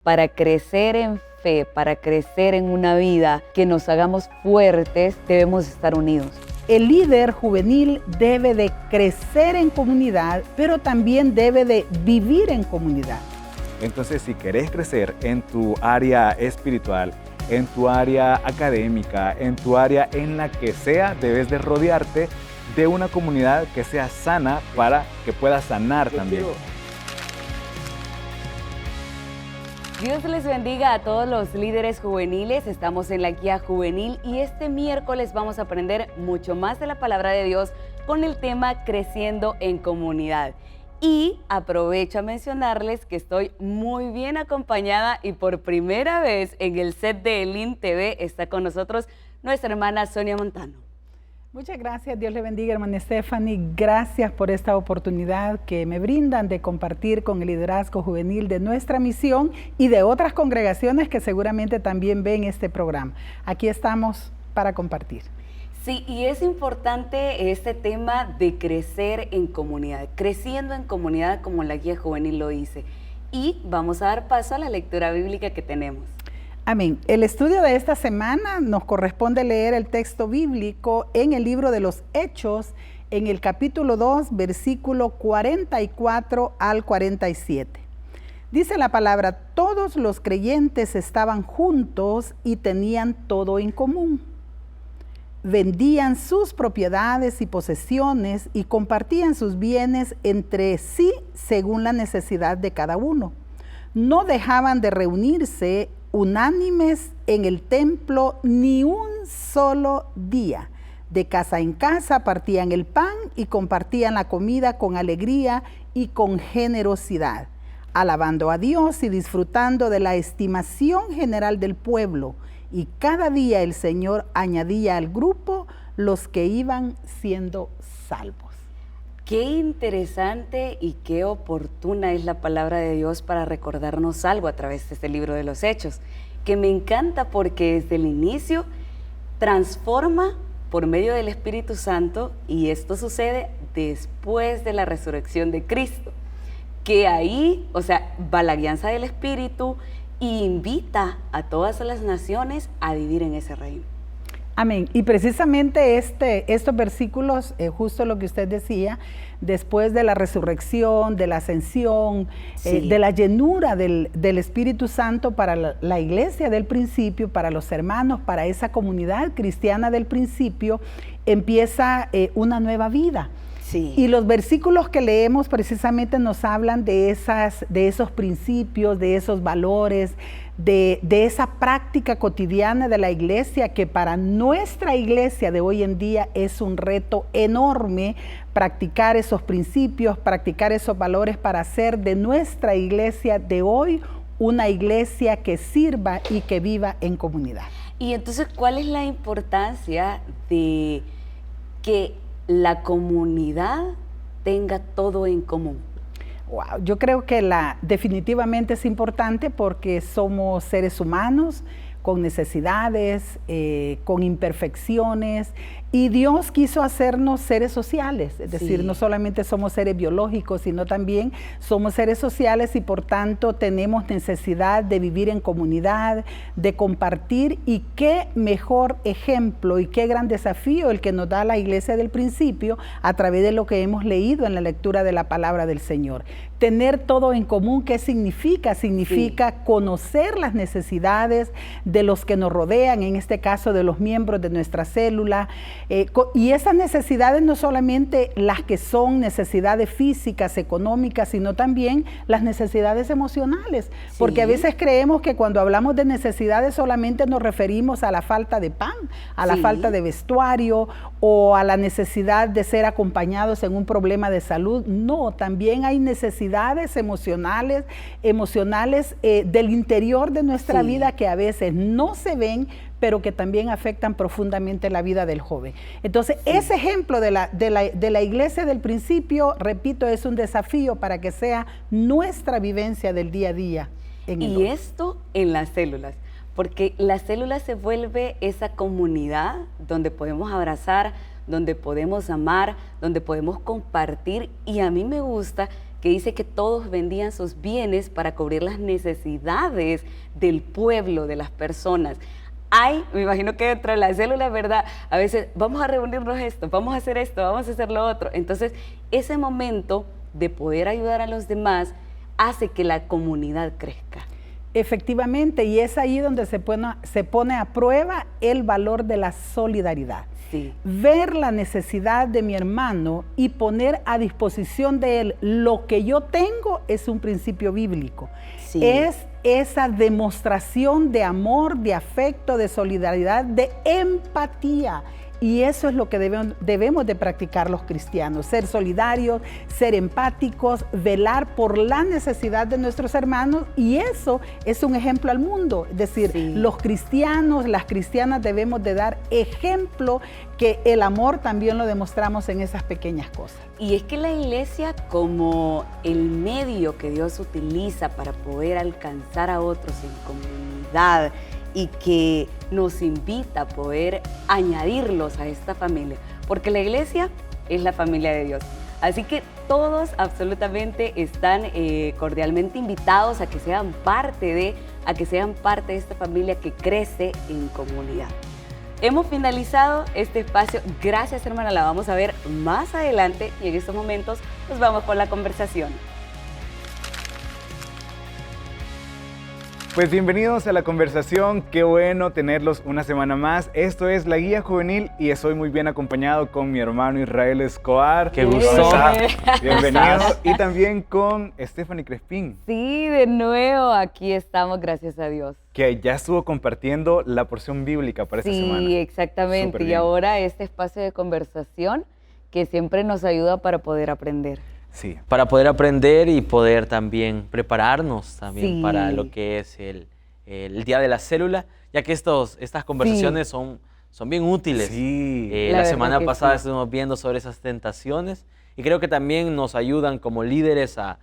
Para crecer en fe, para crecer en una vida que nos hagamos fuertes, debemos estar unidos. El líder juvenil debe de crecer en comunidad, pero también debe de vivir en comunidad. Entonces, si querés crecer en tu área espiritual, en tu área académica, en tu área en la que sea, debes de rodearte de una comunidad que sea sana para que puedas sanar también. Dios les bendiga a todos los líderes juveniles. Estamos en la guía juvenil y este miércoles vamos a aprender mucho más de la palabra de Dios con el tema Creciendo en Comunidad. Y aprovecho a mencionarles que estoy muy bien acompañada y por primera vez en el set de Elin TV está con nosotros nuestra hermana Sonia Montano. Muchas gracias, Dios le bendiga, hermana Stephanie. Gracias por esta oportunidad que me brindan de compartir con el liderazgo juvenil de nuestra misión y de otras congregaciones que seguramente también ven este programa. Aquí estamos para compartir. Sí, y es importante este tema de crecer en comunidad, creciendo en comunidad como la guía juvenil lo dice. Y vamos a dar paso a la lectura bíblica que tenemos. Amén. El estudio de esta semana nos corresponde leer el texto bíblico en el libro de los Hechos, en el capítulo 2, versículo 44 al 47. Dice la palabra: todos los creyentes estaban juntos y tenían todo en común. Vendían sus propiedades y posesiones y compartían sus bienes entre sí según la necesidad de cada uno. No dejaban de reunirse unánimes en el templo ni un solo día. De casa en casa partían el pan y compartían la comida con alegría y con generosidad, alabando a Dios y disfrutando de la estimación general del pueblo. Y cada día el Señor añadía al grupo los que iban siendo salvos. Qué interesante y qué oportuna es la palabra de Dios para recordarnos algo a través de este libro de los Hechos, que me encanta porque desde el inicio transforma por medio del Espíritu Santo, y esto sucede después de la resurrección de Cristo, que ahí, va la guianza del Espíritu e invita a todas las naciones a vivir en ese reino. Amén. Y precisamente estos versículos, justo lo que usted decía, después de la resurrección, de la ascensión, sí, de la llenura del Espíritu Santo para la iglesia del principio, para los hermanos, para esa comunidad cristiana del principio, empieza una nueva vida. Sí. Y los versículos que leemos precisamente nos hablan de esos principios, de esos valores, de esa práctica cotidiana de la iglesia, que para nuestra iglesia de hoy en día es un reto enorme practicar esos principios, practicar esos valores para hacer de nuestra iglesia de hoy una iglesia que sirva y que viva en comunidad. Y entonces, ¿cuál es la importancia de que la comunidad tenga todo en común? Wow, yo creo que definitivamente es importante porque somos seres humanos con necesidades, con imperfecciones, y Dios quiso hacernos seres sociales, es decir, sí, no solamente somos seres biológicos, sino también somos seres sociales y por tanto tenemos necesidad de vivir en comunidad, de compartir, y qué mejor ejemplo y qué gran desafío el que nos da la iglesia del principio a través de lo que hemos leído en la lectura de la palabra del Señor. Tener todo en común, ¿qué significa? Significa sí, conocer las necesidades de los que nos rodean, en este caso de los miembros de nuestra célula, y esas necesidades no solamente las que son necesidades físicas, económicas, sino también las necesidades emocionales, sí, porque a veces creemos que cuando hablamos de necesidades solamente nos referimos a la falta de pan, a la sí, falta de vestuario o a la necesidad de ser acompañados en un problema de salud. No, también hay necesidades emocionales del interior de nuestra sí, vida que a veces no se ven, pero que también afectan profundamente la vida del joven. Entonces, sí, ese ejemplo de la iglesia del principio, repito, es un desafío para que sea nuestra vivencia del día a día. Y esto en las células, porque la célula se vuelve esa comunidad donde podemos abrazar, donde podemos amar, donde podemos compartir, y a mí me gusta que dice que todos vendían sus bienes para cubrir las necesidades del pueblo, de las personas. Me imagino que dentro de la célula, ¿verdad? A veces vamos a reunirnos esto, vamos a hacer esto, vamos a hacer lo otro. Entonces, ese momento de poder ayudar a los demás hace que la comunidad crezca. Efectivamente, y es ahí donde se pone a prueba el valor de la solidaridad. Sí. Ver la necesidad de mi hermano y poner a disposición de él lo que yo tengo es un principio bíblico. Sí. Es esa demostración de amor, de afecto, de solidaridad, de empatía. Y eso es lo que debemos de practicar los cristianos, ser solidarios, ser empáticos, velar por la necesidad de nuestros hermanos, y eso es un ejemplo al mundo. Es decir, sí, los cristianos, las cristianas debemos de dar ejemplo, que el amor también lo demostramos en esas pequeñas cosas. Y es que la iglesia, como el medio que Dios utiliza para poder alcanzar a otros en comunidad, y que nos invita a poder añadirlos a esta familia, porque la iglesia es la familia de Dios. Así que todos absolutamente están cordialmente invitados a que sean parte de esta familia que crece en comunidad. Hemos finalizado este espacio. Gracias, hermana, la vamos a ver más adelante y en estos momentos nos vamos con la conversación. Pues bienvenidos a la conversación, qué bueno tenerlos una semana más. Esto es La Guía Juvenil y estoy muy bien acompañado con mi hermano Israel Escobar. ¡Qué gusto! Bienvenido. Y también con Stephanie Crespín. Sí, de nuevo aquí estamos, gracias a Dios. Que ya estuvo compartiendo la porción bíblica para esta semana. Sí, exactamente. Súper Y bien. ahora este espacio de conversación que siempre nos ayuda para poder aprender. Sí. Para poder aprender y poder también prepararnos también Sí. para lo que es el Día de la Célula, ya que estas conversaciones son bien útiles. Sí. La La verdad semana que pasada sí. estuvimos viendo sobre esas tentaciones y creo que también nos ayudan como líderes a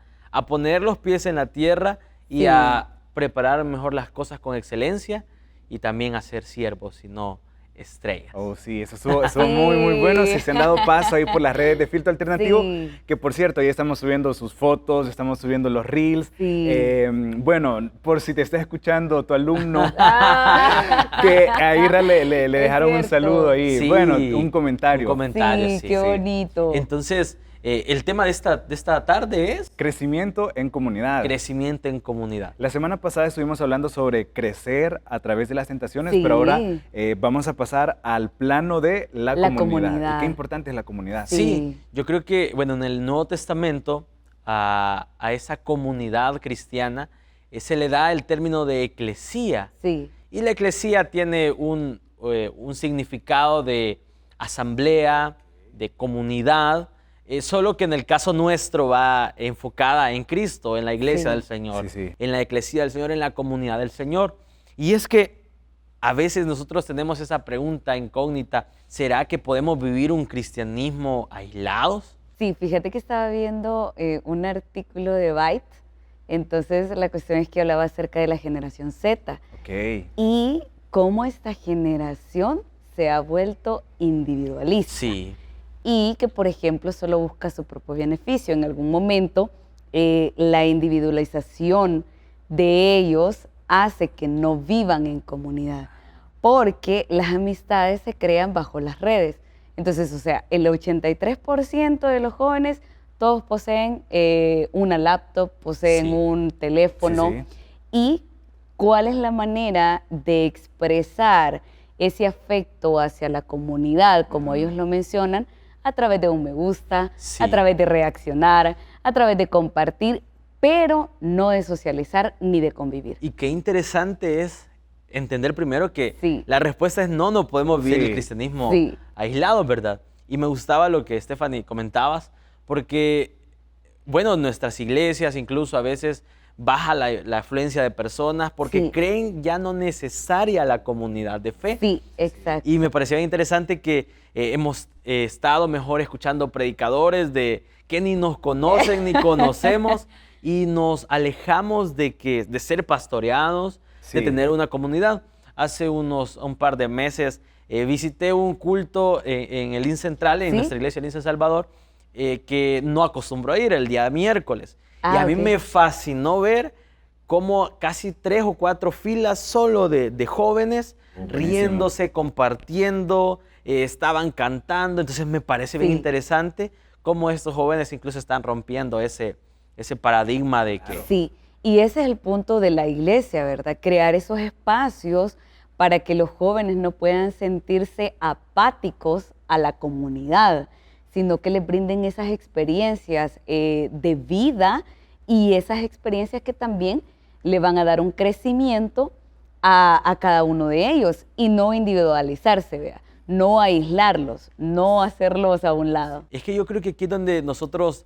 poner los pies en la tierra y Sí. a preparar mejor las cosas con excelencia y también a ser siervos y no estrellas. Oh, sí, eso estuvo muy, muy bueno. Si se han dado paso ahí por las redes de Filtro Alternativo, Sí. que por cierto, ahí estamos subiendo sus fotos, estamos subiendo los reels. Sí. Bueno, por si te está escuchando tu alumno, Ah. que a Ira le dejaron un cierto. saludo ahí. Sí, Bueno, un comentario. Un comentario, Sí, sí, qué sí. bonito. Entonces, el tema de esta tarde es Crecimiento en comunidad. crecimiento en comunidad. La semana pasada estuvimos hablando sobre crecer a través de las tentaciones, Sí. pero ahora vamos a pasar al plano de la comunidad. comunidad. ¿Y qué importante es la comunidad? Sí. Sí, yo creo que, bueno, en el Nuevo Testamento a esa comunidad cristiana se le da el término de eclesía. Sí, Y la eclesía tiene un significado de asamblea, de comunidad, solo que en el caso nuestro va enfocada en Cristo, en la iglesia Sí. del Señor, Sí, sí. en la eclesía del Señor, en la comunidad del Señor. Y es que a veces nosotros tenemos esa pregunta incógnita, ¿será que podemos vivir un cristianismo aislados? sí, fíjate que estaba viendo un artículo de Byte, entonces la cuestión es que hablaba acerca de la generación Z Ok. y cómo esta generación se ha vuelto individualista. Sí, Y que, por ejemplo, solo busca su propio beneficio. En algún momento, la individualización de ellos hace que no vivan en comunidad, porque las amistades se crean bajo las redes. Entonces, o sea, el 83% de los jóvenes, todos poseen una laptop, poseen Sí. un teléfono. Sí, sí. ¿Y cuál es la manera de expresar ese afecto hacia la comunidad, como ellos lo mencionan? A través de un me gusta, Sí. a través de reaccionar, a través de compartir, pero no de socializar ni de convivir. y qué interesante es entender primero que Sí. la respuesta es no podemos vivir Sí. el cristianismo Sí. aislados, ¿verdad? Y me gustaba lo que, Stephanie, comentabas, porque, bueno, nuestras iglesias incluso a veces baja la afluencia de personas porque Sí. creen ya no necesaria la comunidad de fe. Sí, exacto. Y me parecía interesante que hemos estado mejor escuchando predicadores de que ni nos conocen ni conocemos y nos alejamos de ser pastoreados, Sí. de tener una comunidad. Hace un par de meses visité un culto en el IN Central, en ¿Sí? nuestra iglesia, el IN San Salvador, que no acostumbro a ir el día miércoles. Y Ah, a mí ok. me fascinó ver cómo casi 3 o 4 filas solo de jóvenes riéndose, compartiendo, estaban cantando. Entonces me parece bien Sí. interesante cómo estos jóvenes incluso están rompiendo ese paradigma de que... Sí, y ese es el punto de la iglesia, ¿verdad? Crear esos espacios para que los jóvenes no puedan sentirse apáticos a la comunidad, sino que les brinden esas experiencias de vida y esas experiencias que también le van a dar un crecimiento a cada uno de ellos y no individualizarse, vea, no aislarlos, no hacerlos a un lado. Es que yo creo que aquí es donde nosotros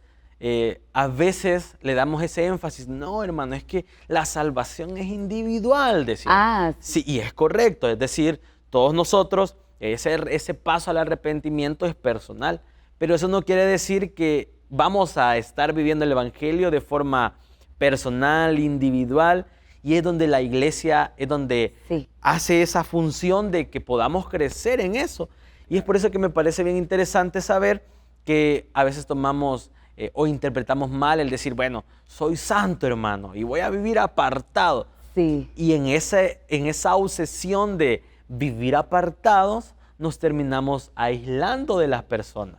a veces le damos ese énfasis. No, hermano, es que la salvación es individual, decimos. Ah, Sí, y es correcto. Es decir, todos nosotros, ese paso al arrepentimiento es personal. Pero eso no quiere decir que vamos a estar viviendo el Evangelio de forma personal, individual. Y es donde la iglesia, es donde sí. hace esa función de que podamos crecer en eso. Y es por eso que me parece bien interesante saber que a veces tomamos o interpretamos mal el decir, bueno, soy santo, hermano, y voy a vivir apartado. Sí. Y en esa obsesión de vivir apartados, nos terminamos aislando de las personas.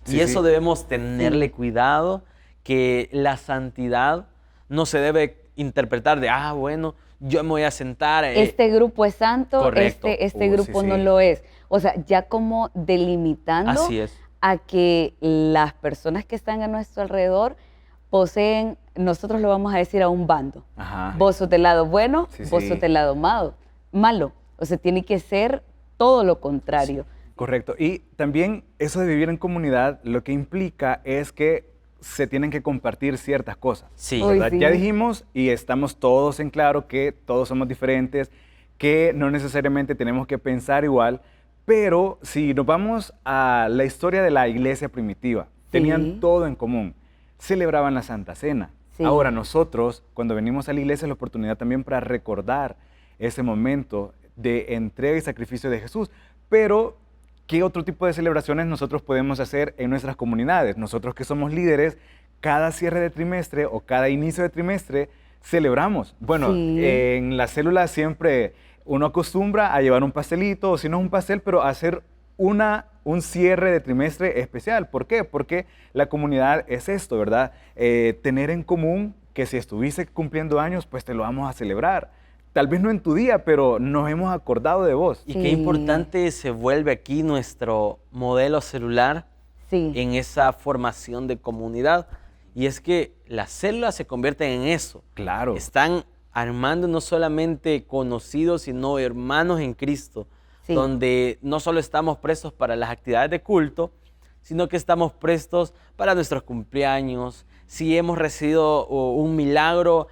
Sí, y eso sí. debemos tenerle cuidado, que la santidad no se debe interpretar de, bueno, yo me voy a sentar. Este grupo es santo, correcto. este Sí, grupo no sí. lo es. O sea, ya como delimitando Así es. a que las personas que están a nuestro alrededor poseen, nosotros lo vamos a decir, a un bando. Ajá. Vos sos del lado bueno, Sí, vos sí. sos del lado malo. O sea, tiene que ser todo lo contrario. Correcto. Y también eso de vivir en comunidad lo que implica es que se tienen que compartir ciertas cosas. Sí. Uy, ¿Verdad? sí. Ya dijimos y estamos todos en claro que todos somos diferentes, que no necesariamente tenemos que pensar igual, pero si nos vamos a la historia de la iglesia primitiva, tenían todo en común. Celebraban la Santa Cena. Sí. Ahora nosotros, cuando venimos a la iglesia, es la oportunidad también para recordar ese momento de entrega y sacrificio de Jesús. Pero, ¿qué otro tipo de celebraciones nosotros podemos hacer en nuestras comunidades? Nosotros que somos líderes, cada cierre de trimestre o cada inicio de trimestre celebramos. Bueno, Sí. en la célula siempre uno acostumbra a llevar un pastelito, o si no es un pastel, pero a hacer un cierre de trimestre especial. ¿Por qué? Porque la comunidad es esto, ¿verdad? Tener en común que si estuviste cumpliendo años, pues te lo vamos a celebrar. Tal vez no en tu día, pero nos hemos acordado de vos. Y Sí. qué importante se vuelve aquí nuestro modelo celular Sí. en esa formación de comunidad. Y es que las células se convierten en eso. Claro. Están armando no solamente conocidos, sino hermanos en Cristo, Sí. donde no solo estamos prestos para las actividades de culto, sino que estamos prestos para nuestros cumpleaños. Si hemos recibido un milagro,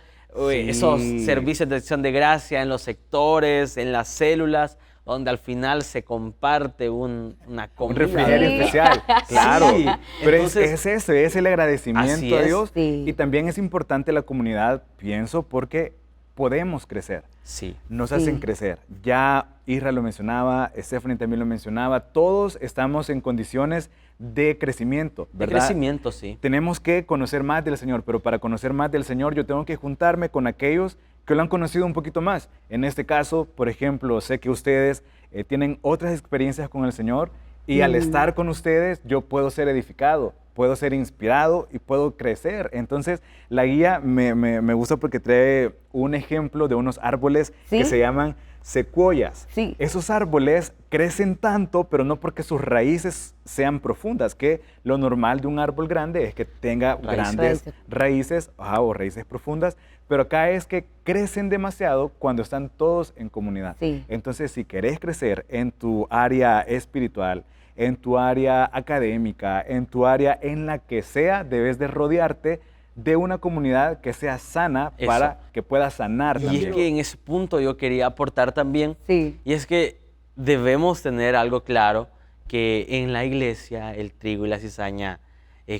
Sí. esos servicios de acción de gracia en los sectores, en las células, donde al final se comparte una comida. Un refrigerio Sí. especial, claro. Sí. Pero Entonces, es eso, es el así agradecimiento a es. Dios. Sí. Y también es importante la comunidad, pienso, porque podemos crecer. sí. Nos Sí. hacen crecer. Ya Isra lo mencionaba, Stephanie también lo mencionaba, todos estamos en condiciones de crecimiento, De ¿verdad? crecimiento, sí. Tenemos que conocer más del Señor, pero para conocer más del Señor yo tengo que juntarme con aquellos que lo han conocido un poquito más. En este caso, por ejemplo, sé que ustedes tienen otras experiencias con el Señor y al estar con ustedes yo puedo ser edificado, puedo ser inspirado y puedo crecer. Entonces, la guía me gusta porque trae un ejemplo de unos árboles ¿Sí? que se llaman secuoyas. Sí. Esos árboles crecen tanto, pero no porque sus raíces sean profundas, que lo normal de un árbol grande es que tenga grandes raíces o raíces profundas, pero acá es que crecen demasiado cuando están todos en comunidad. Sí. Entonces, si querés crecer en tu área espiritual, en tu área académica, en tu área en la que sea, debes de rodearte de una comunidad que sea sana Eso. para que pueda sanar Y también. es que en ese punto yo quería aportar también, Sí. y es que debemos tener algo claro, que en la iglesia el trigo y la cizaña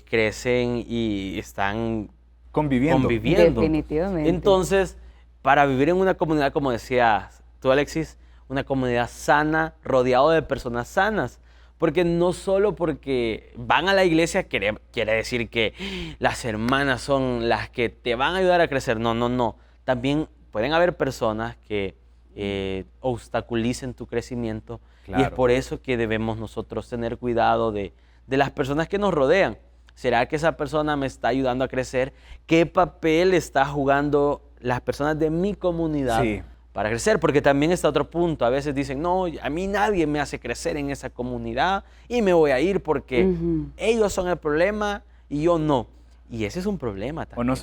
crecen y están Conviviendo. Definitivamente. Entonces, para vivir en una comunidad, como decías tú, Alexis, una comunidad sana, rodeado de personas sanas, Porque no solo porque van a la iglesia quiere decir que las hermanas son las que te van a ayudar a crecer. No, no, no. También pueden haber personas que obstaculicen tu crecimiento. Claro. Y es por eso que debemos nosotros tener cuidado de las personas que nos rodean. ¿Será que esa persona me está ayudando a crecer? ¿Qué papel está jugando las personas de mi comunidad para crecer? Porque también está otro punto. A veces dicen, no, a mí nadie me hace crecer en esa comunidad y me voy a ir porque ellos son el problema y yo no. Y ese es un problema también. O no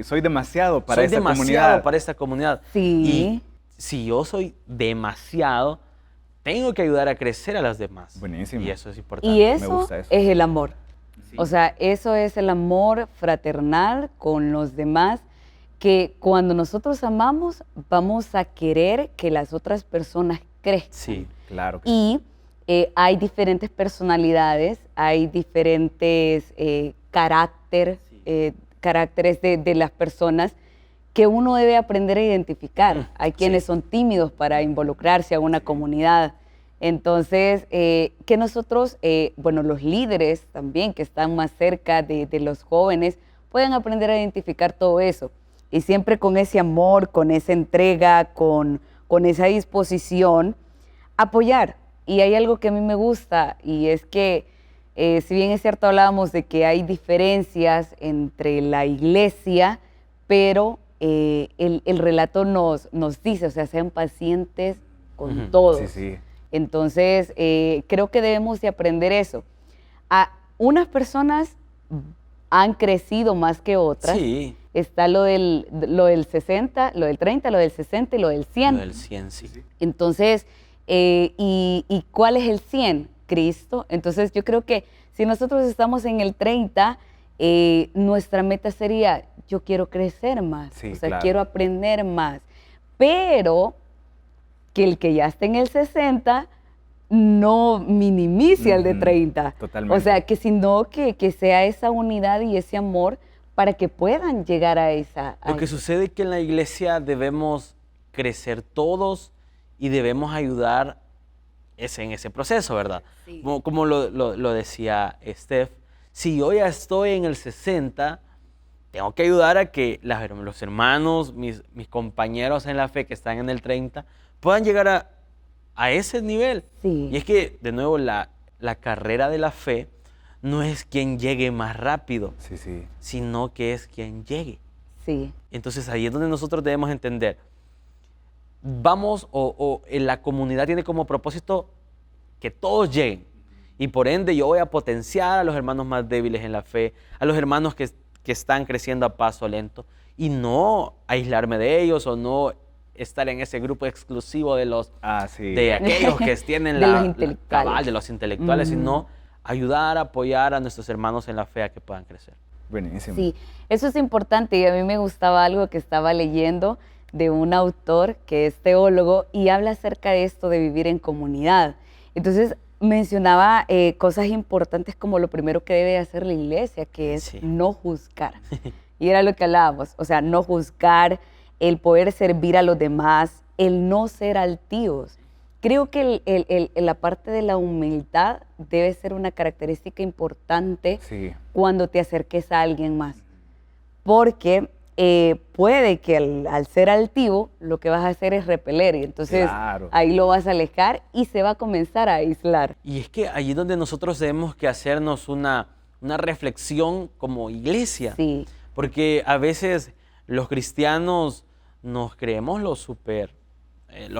soy demasiado para esta comunidad. Soy demasiado para esta comunidad. Sí. Y si yo soy demasiado, tengo que ayudar a crecer a las demás. Buenísimo. Y eso es importante. Y Me eso gusta eso. es el amor. Sí. O sea, eso es el amor fraternal con los demás, que cuando nosotros amamos, vamos a querer que las otras personas crezcan. Sí. Claro que Y hay diferentes personalidades, hay diferentes caracteres de las personas que uno debe aprender a identificar. Hay quienes son tímidos para involucrarse a una comunidad. Entonces, que nosotros, los líderes también que están más cerca de los jóvenes, puedan aprender a identificar todo eso. Y siempre con ese amor, con esa entrega, con esa disposición, apoyar. Y hay algo que a mí me gusta, y es que, si bien es cierto, hablábamos de que hay diferencias entre la iglesia, pero el relato nos dice, o sea, sean pacientes con todos. Sí, sí. Entonces, creo que debemos de aprender eso. Unas personas han crecido más que otras. Sí. Está lo del 60, lo del 30, lo del 60 y lo del 100. Lo del 100, sí. Entonces, ¿y cuál es el 100? Cristo. Entonces, yo creo que si nosotros estamos en el 30, nuestra meta sería, yo quiero crecer más, quiero aprender más. Pero que el que ya esté en el 60 no minimice al de 30. Totalmente. O sea, que sino que sea esa unidad y ese amor para que puedan llegar a esa... Lo que sucede es que en la iglesia debemos crecer todos y debemos ayudar en ese proceso, ¿verdad? Sí. Como lo decía Steph, si yo ya estoy en el 60, tengo que ayudar a que los hermanos, mis compañeros en la fe que están en el 30, puedan llegar a ese nivel. Sí. Y es que, de nuevo, la carrera de la fe no es quien llegue más rápido, sino que es quien llegue. Sí. Entonces ahí es donde nosotros debemos entender. Vamos, la comunidad tiene como propósito que todos lleguen. Y por ende yo voy a potenciar a los hermanos más débiles en la fe, a los hermanos que están creciendo a paso lento, y no aislarme de ellos o no estar en ese grupo exclusivo de aquellos que tienen de los intelectuales, sino ayudar, apoyar a nuestros hermanos en la fe a que puedan crecer. Buenísimo. Sí, eso es importante, y a mí me gustaba algo que estaba leyendo de un autor que es teólogo y habla acerca de esto de vivir en comunidad. Entonces mencionaba cosas importantes como lo primero que debe hacer la iglesia, que es no juzgar. Y era lo que hablábamos, o sea, no juzgar, el poder servir a los demás, el no ser altivos. Creo que la parte de la humildad debe ser una característica importante cuando te acerques a alguien más. Porque puede que al ser altivo, lo que vas a hacer es repeler. Y entonces ahí lo vas a alejar y se va a comenzar a aislar. Y es que allí es donde nosotros debemos que hacernos una reflexión como iglesia. Sí. Porque a veces los cristianos nos creemos los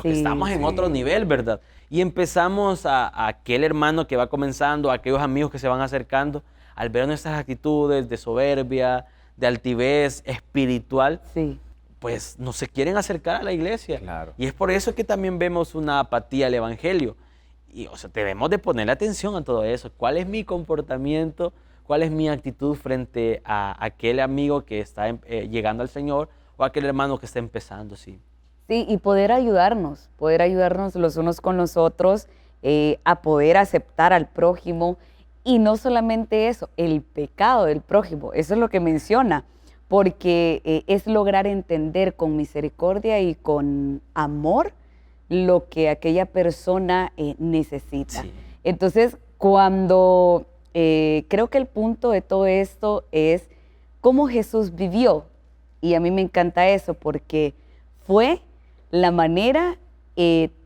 que estamos en otro nivel, ¿verdad? Y empezamos a aquel hermano que va comenzando, a aquellos amigos que se van acercando, al ver nuestras actitudes de soberbia, de altivez espiritual, pues no se quieren acercar a la iglesia. Claro. Y es por eso que también vemos una apatía al evangelio. Y debemos de poner atención a todo eso. ¿Cuál es mi comportamiento? ¿Cuál es mi actitud frente a aquel amigo que está llegando al Señor o aquel hermano que está empezando? Sí, y poder ayudarnos los unos con los otros, a poder aceptar al prójimo. Y no solamente eso, el pecado del prójimo, eso es lo que menciona, porque es lograr entender con misericordia y con amor lo que aquella persona necesita. Sí. Entonces, cuando creo que el punto de todo esto es cómo Jesús vivió. Y a mí me encanta eso porque fue la manera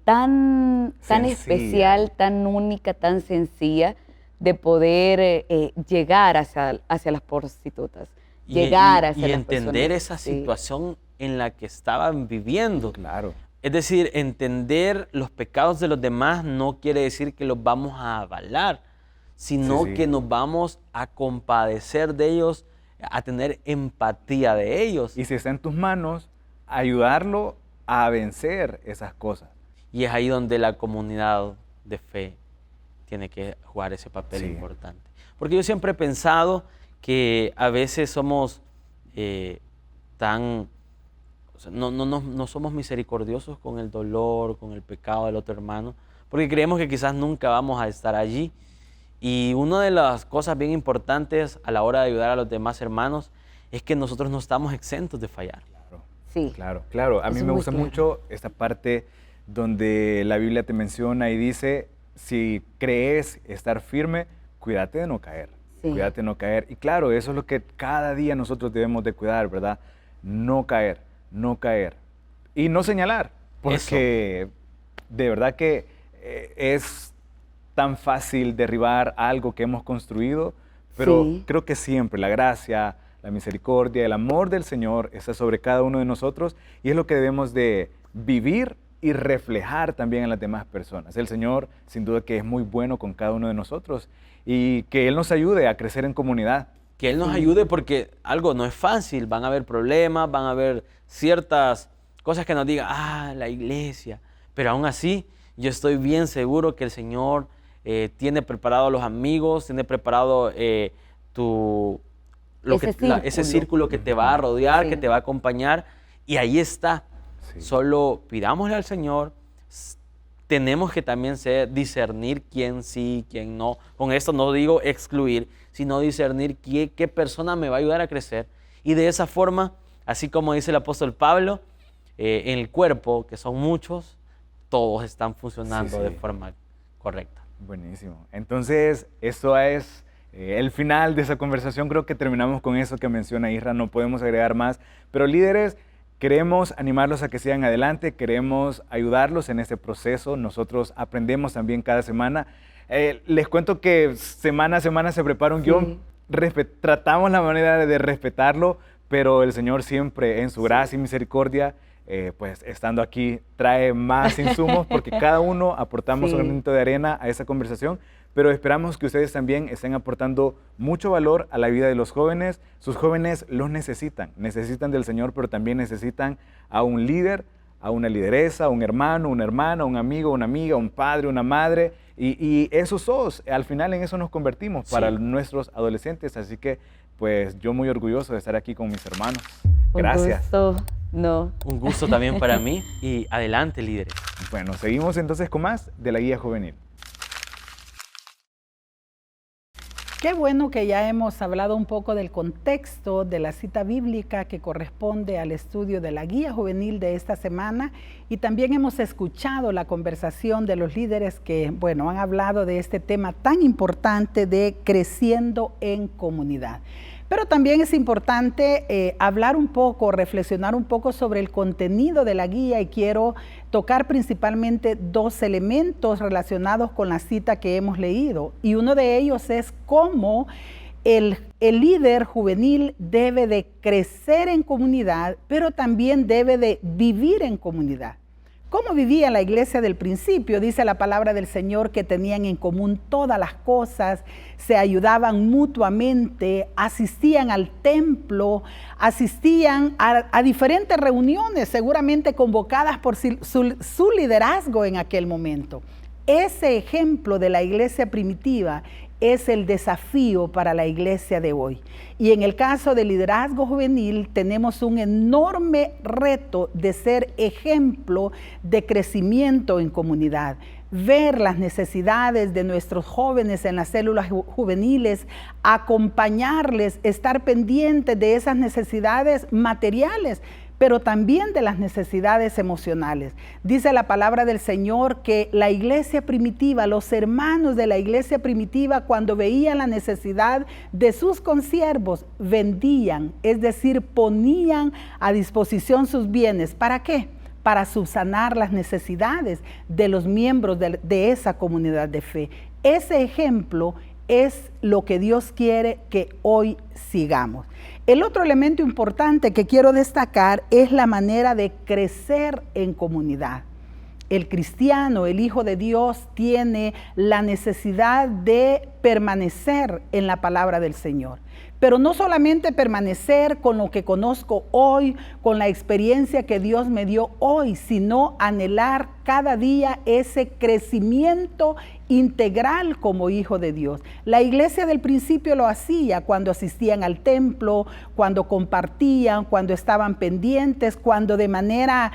tan especial, tan única, tan sencilla de poder llegar hacia las prostitutas, llegar hacia y las entender personas. esa Sí. situación en la que estaban viviendo. Claro. Es decir, entender los pecados de los demás no quiere decir que los vamos a avalar, sino Sí. que nos vamos a compadecer de ellos, a tener empatía de ellos. Y si está en tus manos, ayudarlo a vencer esas cosas. Y es ahí donde la comunidad de fe tiene que jugar ese papel Sí. importante. Porque yo siempre he pensado que a veces somos no somos misericordiosos con el dolor, con el pecado del otro hermano, porque creemos que quizás nunca vamos a estar allí. Y una de las cosas bien importantes a la hora de ayudar a los demás hermanos es que nosotros no estamos exentos de fallar. Claro. Sí. Claro, claro. A Eso mí es me muy gusta claro. mucho esta parte donde la Biblia te menciona y dice, si crees estar firme, cuídate de no caer. Sí. Cuídate de no caer. Y claro, eso es lo que cada día nosotros debemos de cuidar, ¿verdad? No caer, no caer. Y no señalar, porque de verdad que es tan fácil derribar algo que hemos construido, pero Sí. creo que siempre la gracia, la misericordia, el amor del Señor está sobre cada uno de nosotros y es lo que debemos de vivir y reflejar también en las demás personas. El Señor sin duda que es muy bueno con cada uno de nosotros y que Él nos ayude a crecer en comunidad. Que Él nos ayude porque algo no es fácil, van a haber problemas, van a haber ciertas cosas que nos digan, la iglesia, pero aún así yo estoy bien seguro que el Señor tiene preparado a los amigos, tiene preparado ese círculo que te va a rodear, Sí. que te va a acompañar y ahí está. Sí. Solo pidámosle al Señor, tenemos que también discernir quién sí, quién no. Con esto no digo excluir, sino discernir qué persona me va a ayudar a crecer. Y de esa forma, así como dice el apóstol Pablo, en el cuerpo, que son muchos, todos están funcionando Sí. de forma correcta. Buenísimo. Entonces, eso es el final de esa conversación. Creo que terminamos con eso que menciona Isra, no podemos agregar más. Pero líderes, queremos animarlos a que sigan adelante, queremos ayudarlos en este proceso. Nosotros aprendemos también cada semana. Les cuento que semana a semana se prepara un guión. Tratamos la manera de respetarlo, pero el Señor siempre en su gracia y misericordia, pues estando aquí, trae más insumos porque cada uno aportamos Sí. un granito de arena a esa conversación, pero esperamos que ustedes también estén aportando mucho valor a la vida de los jóvenes. Sus jóvenes los necesitan del Señor, pero también necesitan a un líder, a una lideresa, a un hermano, una hermana, un amigo, una amiga, un padre, una madre, y eso sos, al final en eso nos convertimos Sí. para nuestros adolescentes, así que pues yo muy orgulloso de estar aquí con mis hermanos. Un Gracias. gusto. No. Un gusto también para mí y adelante, líderes. Bueno, seguimos entonces con más de la Guía Juvenil. Qué bueno que ya hemos hablado un poco del contexto de la cita bíblica que corresponde al estudio de la Guía Juvenil de esta semana y también hemos escuchado la conversación de los líderes que, bueno, han hablado de este tema tan importante de creciendo en comunidad. Pero también es importante hablar un poco, reflexionar un poco sobre el contenido de la guía y quiero tocar principalmente dos elementos relacionados con la cita que hemos leído. Y uno de ellos es cómo el líder juvenil debe de crecer en comunidad, pero también debe de vivir en comunidad. ¿Cómo vivía la iglesia del principio? Dice la palabra del Señor que tenían en común todas las cosas, se ayudaban mutuamente, asistían al templo, asistían a diferentes reuniones, seguramente convocadas por su liderazgo en aquel momento. Ese ejemplo de la iglesia primitiva es el desafío para la iglesia de hoy. Y en el caso del liderazgo juvenil tenemos un enorme reto de ser ejemplo de crecimiento en comunidad. Ver las necesidades de nuestros jóvenes en las células juveniles, acompañarles, estar pendientes de esas necesidades materiales, pero también de las necesidades emocionales. Dice la palabra del Señor que la iglesia primitiva, los hermanos de la iglesia primitiva, cuando veían la necesidad de sus consiervos, vendían, es decir, ponían a disposición sus bienes. ¿Para qué? Para subsanar las necesidades de los miembros de esa comunidad de fe. Ese ejemplo es lo que Dios quiere que hoy sigamos. El otro elemento importante que quiero destacar es la manera de crecer en comunidad. El cristiano, el Hijo de Dios, tiene la necesidad de permanecer en la palabra del Señor. Pero no solamente permanecer con lo que conozco hoy, con la experiencia que Dios me dio hoy, sino anhelar cada día ese crecimiento integral como hijo de Dios. La iglesia del principio lo hacía cuando asistían al templo, cuando compartían, cuando estaban pendientes, cuando de manera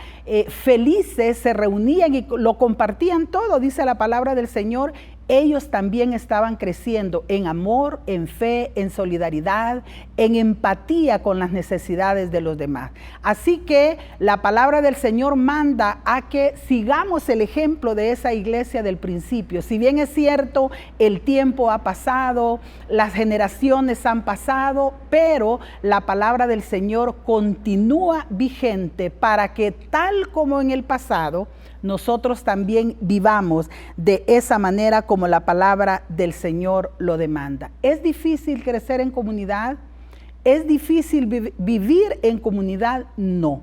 felices se reunían y lo compartían todo, dice la palabra del Señor. Ellos también estaban creciendo en amor, en fe, en solidaridad, en empatía con las necesidades de los demás. Así que la palabra del Señor manda a que sigamos el ejemplo de esa iglesia del principio. Si bien es cierto, el tiempo ha pasado, las generaciones han pasado, pero la palabra del Señor continúa vigente para que, tal como en el pasado, nosotros también vivamos de esa manera como la palabra del Señor lo demanda. ¿Es difícil crecer en comunidad? ¿Es difícil vivir en comunidad? No.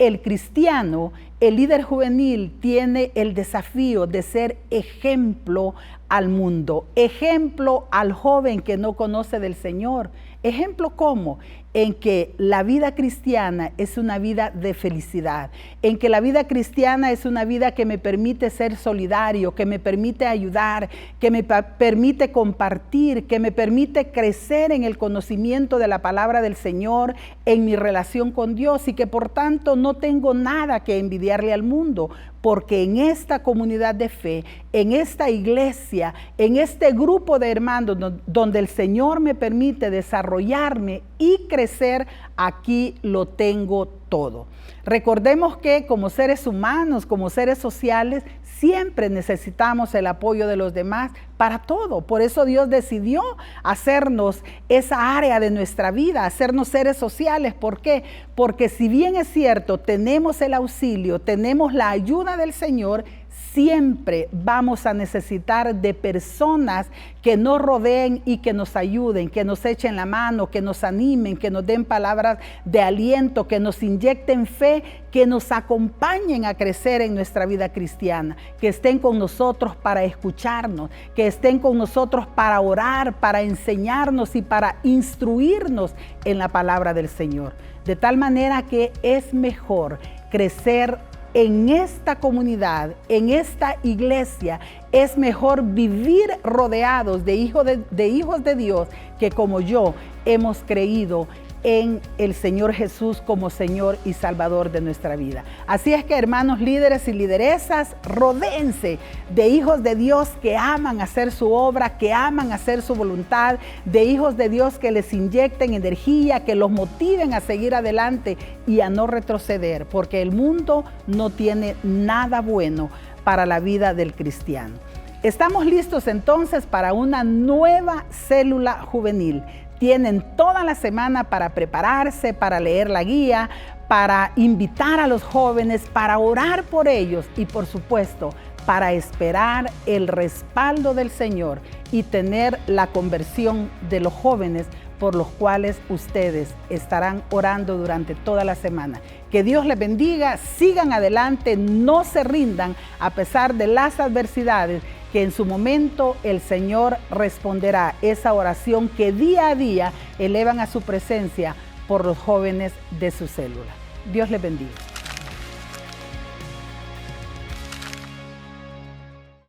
El cristiano, el líder juvenil, tiene el desafío de ser ejemplo al mundo, ejemplo al joven que no conoce del Señor. ¿Ejemplo cómo? En que la vida cristiana es una vida de felicidad, en que la vida cristiana es una vida que me permite ser solidario, que me permite ayudar, que me permite compartir, que me permite crecer en el conocimiento de la palabra del Señor, en mi relación con Dios, y que por tanto no tengo nada que envidiarle al mundo, porque en esta comunidad de fe, en esta iglesia, en este grupo de hermanos donde el Señor me permite desarrollarme y crecer, aquí lo tengo todo. Recordemos que como seres humanos, como seres sociales, siempre necesitamos el apoyo de los demás para todo. Por eso Dios decidió hacernos esa área de nuestra vida, hacernos seres sociales. ¿Por qué? Porque si bien es cierto, tenemos el auxilio, tenemos la ayuda del Señor, siempre vamos a necesitar de personas que nos rodeen y que nos ayuden, que nos echen la mano, que nos animen, que nos den palabras de aliento, que nos inyecten fe, que nos acompañen a crecer en nuestra vida cristiana, que estén con nosotros para escucharnos, que estén con nosotros para orar, para enseñarnos y para instruirnos en la palabra del Señor. De tal manera que es mejor crecer en esta comunidad, en esta iglesia, es mejor vivir rodeados de hijos de Dios que como yo hemos creído en el Señor Jesús como Señor y Salvador de nuestra vida. Así es que, hermanos líderes y lideresas, rodéense de hijos de Dios que aman hacer su obra, que aman hacer su voluntad, de hijos de Dios que les inyecten energía, que los motiven a seguir adelante y a no retroceder, porque el mundo no tiene nada bueno para la vida del cristiano. Estamos listos entonces para una nueva célula juvenil. Tienen toda la semana para prepararse, para leer la guía, para invitar a los jóvenes, para orar por ellos y, por supuesto, para esperar el respaldo del Señor y tener la conversión de los jóvenes por los cuales ustedes estarán orando durante toda la semana. Que Dios les bendiga, sigan adelante, no se rindan a pesar de las adversidades, que en su momento el Señor responderá esa oración que día a día elevan a su presencia por los jóvenes de su célula. Dios les bendiga.